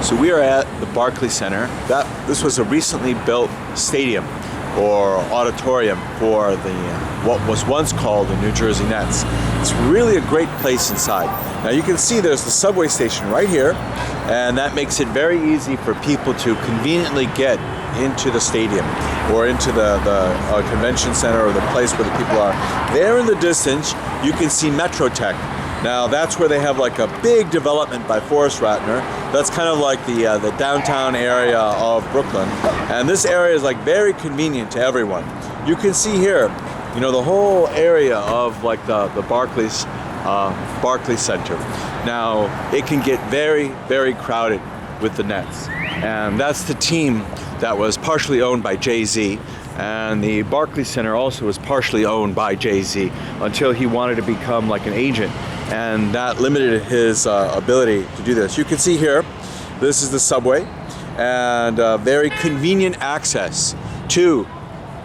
So we are at the Barclays Center. This was a recently built stadium or auditorium for the what was once called the New Jersey Nets. It's really a great place inside. Now you can see there's the subway station right here, and that makes it very easy for people to conveniently get into the stadium or into the convention center or the place where the people are. There in the distance, you can see Metrotech. Now that's where they have like a big development by Forrest Ratner. That's kind of like the downtown area of Brooklyn. And this area is like very convenient to everyone. You can see here, you know, the whole area of like the Barclays Center. Now it can get very, very crowded with the Nets. And that's the team that was partially owned by Jay-Z. And the Barclays Center also was partially owned by Jay-Z until he wanted to become like an agent. And that limited his ability to do this. You can see here, this is the subway, and very convenient access to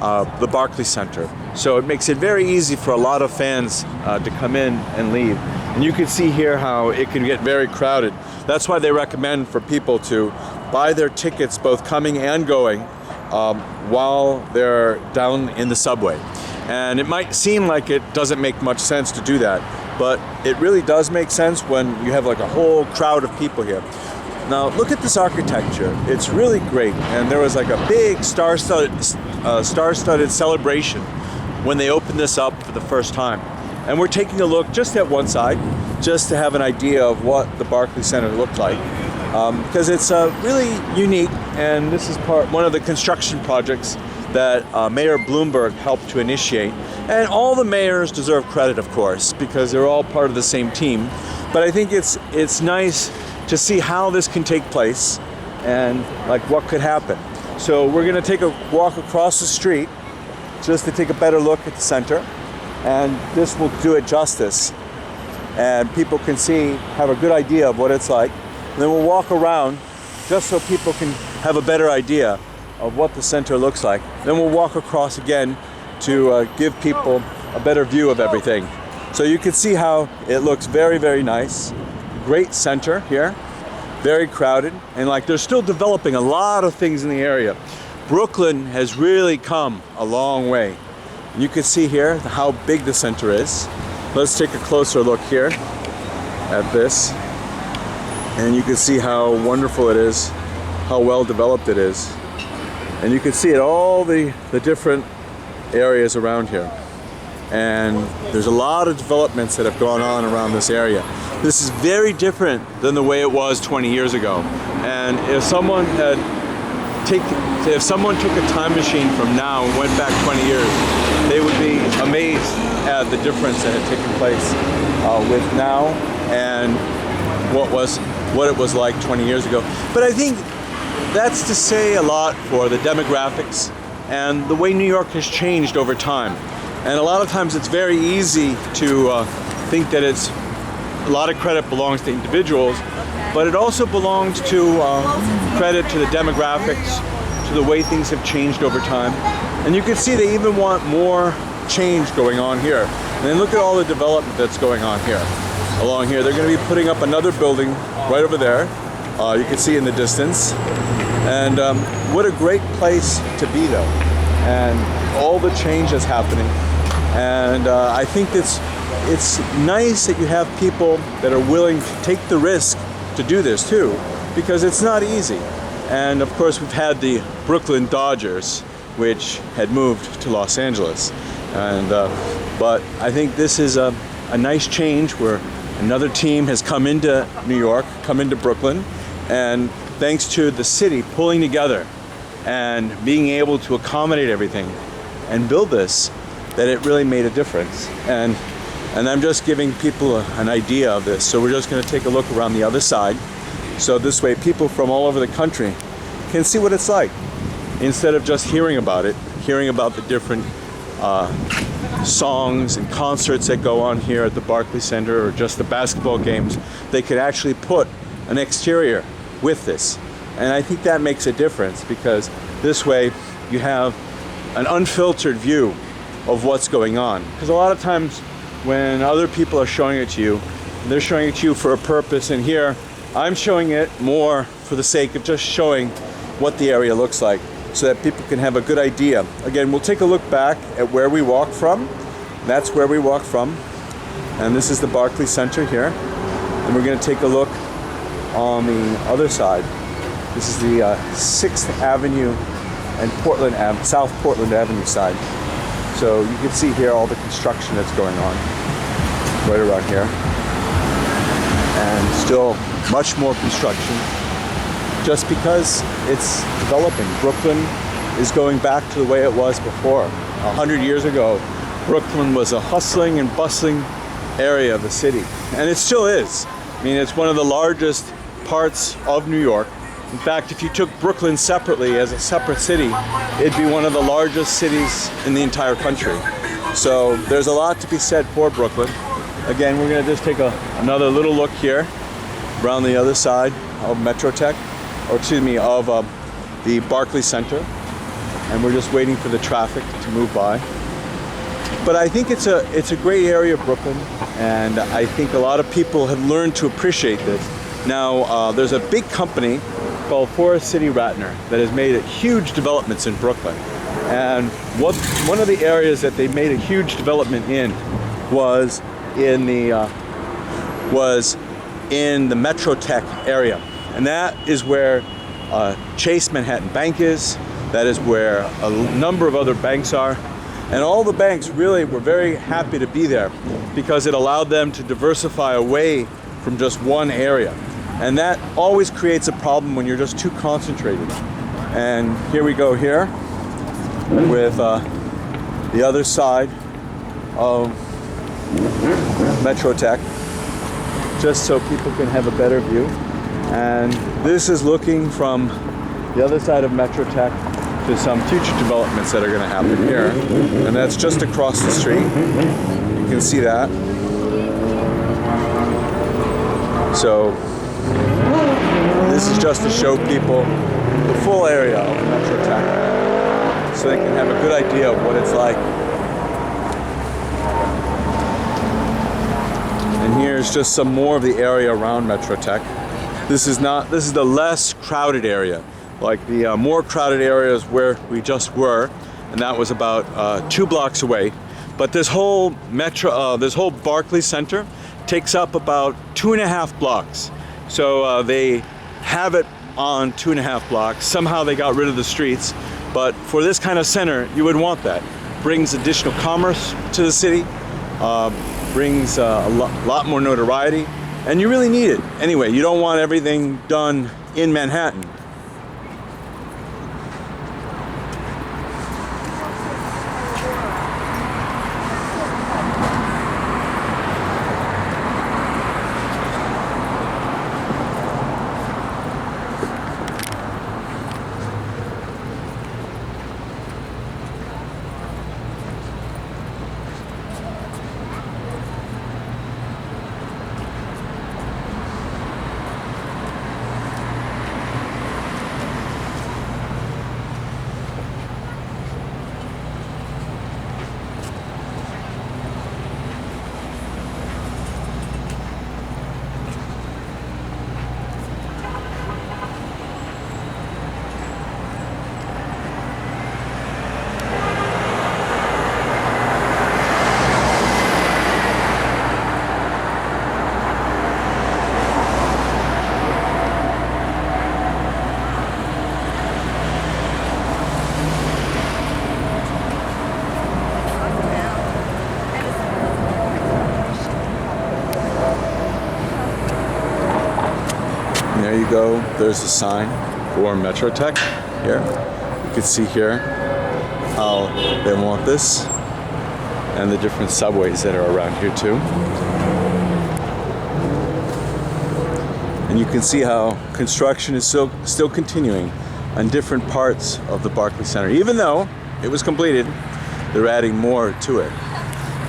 the Barclays Center. So it makes it very easy for a lot of fans to come in and leave. And you can see here how it can get very crowded. That's why they recommend for people to buy their tickets both coming and going while they're down in the subway. And it might seem like it doesn't make much sense to do that, but it really does make sense when you have like a whole crowd of people here. Now look at this architecture. It's really great, and there was like a big star-studded celebration when they opened this up for the first time. And we're taking a look just at one side, just to have an idea of what the Barclays Center looked like. Because it's really unique, and this is one of the construction projects that Mayor Bloomberg helped to initiate. And all the mayors deserve credit, of course, because they're all part of the same team. But I think it's nice to see how this can take place and like what could happen. So we're gonna take a walk across the street just to take a better look at the center, and this will do it justice. And people can have a good idea of what it's like. And then we'll walk around just so people can have a better idea of what the center looks like. Then we'll walk across again to give people a better view of everything. So you can see how it looks very, very nice. Great center here, very crowded, and like they're still developing a lot of things in the area. Brooklyn has really come a long way. You can see here how big the center is. Let's take a closer look here at this. And you can see how wonderful it is, how well developed it is. And you can see it all the different areas around here. And there's a lot of developments that have gone on around this area. This is very different than the way it was 20 years ago. And if someone took a time machine from now and went back 20 years, they would be amazed at the difference that had taken place with now and what it was like 20 years ago. But I think that's to say a lot for the demographics and the way New York has changed over time. And a lot of times it's very easy to think that a lot of credit belongs to individuals, but it also belongs to credit to the demographics, to the way things have changed over time. And you can see they even want more change going on here. And then look at all the development that's going on here. Along here, they're going to be putting up another building right over there. You can see in the distance. And what a great place to be, though. And all the change that's happening. And I think it's nice that you have people that are willing to take the risk to do this too, because it's not easy. And of course, we've had the Brooklyn Dodgers, which had moved to Los Angeles. And but I think this is a nice change where another team has come into New York, come into Brooklyn, and thanks to the city pulling together and being able to accommodate everything and build this, that it really made a difference. And I'm just giving people an idea of this. So we're just going to take a look around the other side. So this way people from all over the country can see what it's like, instead of just hearing about it, hearing about the different songs and concerts that go on here at the Barclays Center, or just the basketball games. They could actually put an exterior with this. And I think that makes a difference, because this way you have an unfiltered view of what's going on. Because a lot of times when other people are showing it to you, they're showing it to you for a purpose, and here I'm showing it more for the sake of just showing what the area looks like so that people can have a good idea. Again, we'll take a look back at where we walked from. That's where we walked from. And this is the Barclays Center here. And we're going to take a look on the other side. This is the 6th Avenue and South Portland Avenue side. So you can see here all the construction that's going on right around here. And still much more construction just because it's developing. Brooklyn is going back to the way it was before. 100 years ago, Brooklyn was a hustling and bustling area of the city. And it still is. I mean, it's one of the largest parts of New York. In fact, if you took Brooklyn separately as a separate city, it'd be one of the largest cities in the entire country. So there's a lot to be said for Brooklyn. Again, we're going to just take another little look here around the other side of Metrotech, or excuse me, of the Barclays Center. And we're just waiting for the traffic to move by. But I think it's a great area of Brooklyn, and I think a lot of people have learned to appreciate this. Now, there's a big company called Forest City Ratner that has made huge developments in Brooklyn. And one of the areas that they made a huge development in was in the Metrotech area. And that is where Chase Manhattan Bank is. That is where a number of other banks are. And all the banks really were very happy to be there because it allowed them to diversify away from just one area. And that always creates a problem when you're just too concentrated. And here we go here with the other side of Metrotech, just so people can have a better view. And this is looking from the other side of Metrotech to some future developments that are going to happen here. And that's just across the street. You can see that. So this is just to show people the full area of Metrotech so they can have a good idea of what it's like. And here's just some more of the area around Metrotech. This is the less crowded area. Like the more crowded areas where we just were, and that was about 2 blocks away. But this whole Barclays Center takes up about 2.5 blocks. So they have it on 2.5 blocks. Somehow they got rid of the streets, but for this kind of center, you would want that. Brings additional commerce to the city, brings a lot more notoriety, and you really need it. Anyway, you don't want everything done in Manhattan. There you go. There's a sign for Metrotech here. You can see here how they want this and the different subways that are around here too. And you can see how construction is still continuing on different parts of the Barclays Center. Even though it was completed, they're adding more to it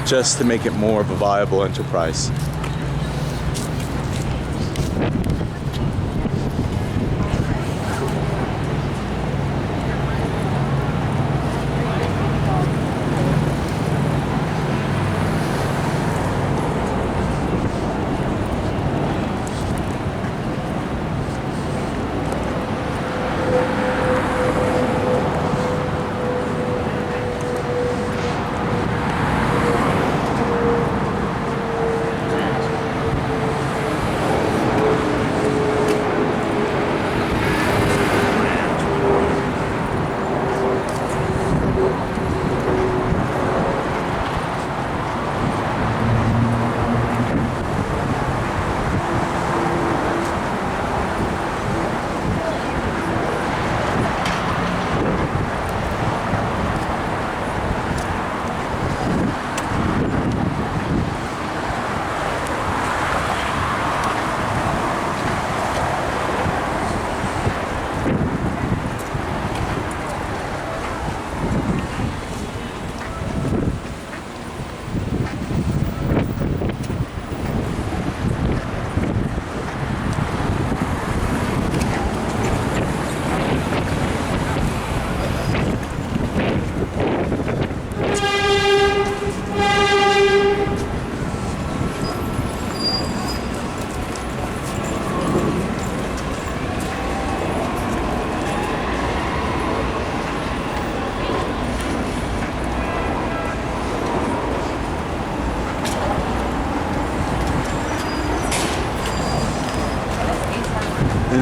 just to make it more of a viable enterprise.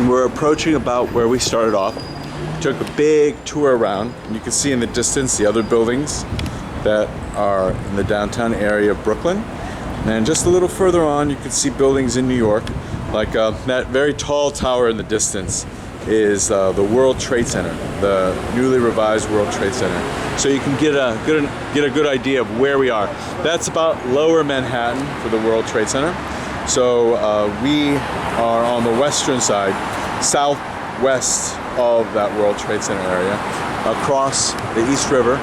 we're approaching about where we started off. Took a big tour around, and you can see in the distance the other buildings that are in the downtown area of Brooklyn. And then just a little further on, you can see buildings in New York, like that very tall tower in the distance is the World Trade Center, the newly revised World Trade Center. So you can get a good idea of where we are. That's about Lower Manhattan for the World Trade Center. So we are on the western side, southwest of that World Trade Center area, across the East River.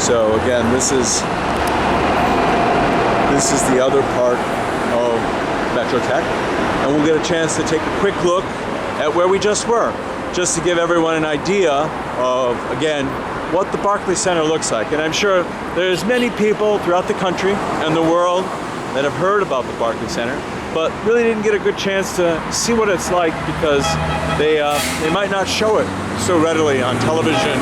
So again, this is the other part of Metro Tech, and we'll get a chance to take a quick look at where we just were, just to give everyone an idea of, again, what the Barclays Center looks like. And I'm sure there's many people throughout the country and the world that have heard about the Barclays Center, but really didn't get a good chance to see what it's like because they might not show it so readily on television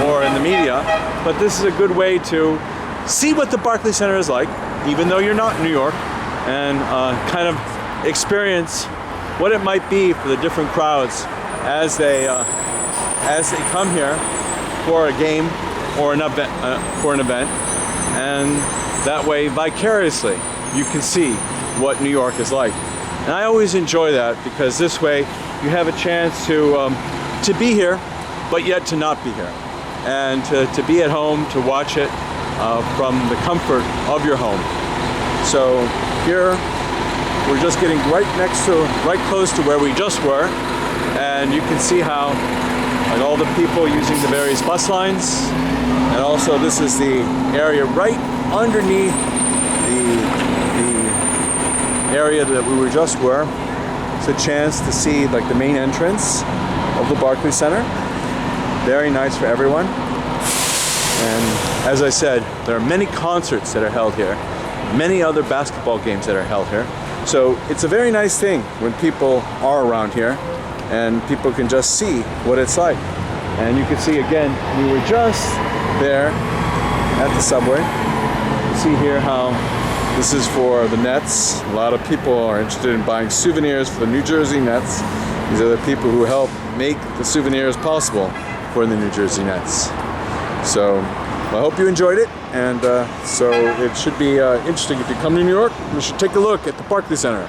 or in the media. But this is a good way to see what the Barclays Center is like, even though you're not in New York, and kind of experience what it might be for the different crowds as they come here for a game or an event, and that way vicariously you can see what New York is like. And I always enjoy that because this way you have a chance to be here, but yet to not be here, and to be at home to watch it from the comfort of your home. So here we're just getting right close to where we just were, and you can see how like all the people using the various bus lines, and also this is the area right underneath the area that we were just were. It's a chance to see like the main entrance of the Barclays Center. Very nice for everyone. And as I said, there are many concerts that are held here, many other basketball games that are held here. So it's a very nice thing when people are around here and people can just see what it's like. And you can see again, we were just there at the subway. You see here how this is for the Nets. A lot of people are interested in buying souvenirs for the New Jersey Nets. These are the people who help make the souvenirs possible for the New Jersey Nets. So I hope you enjoyed it, and so it should be interesting. If you come to New York, you should take a look at the Barclays Center.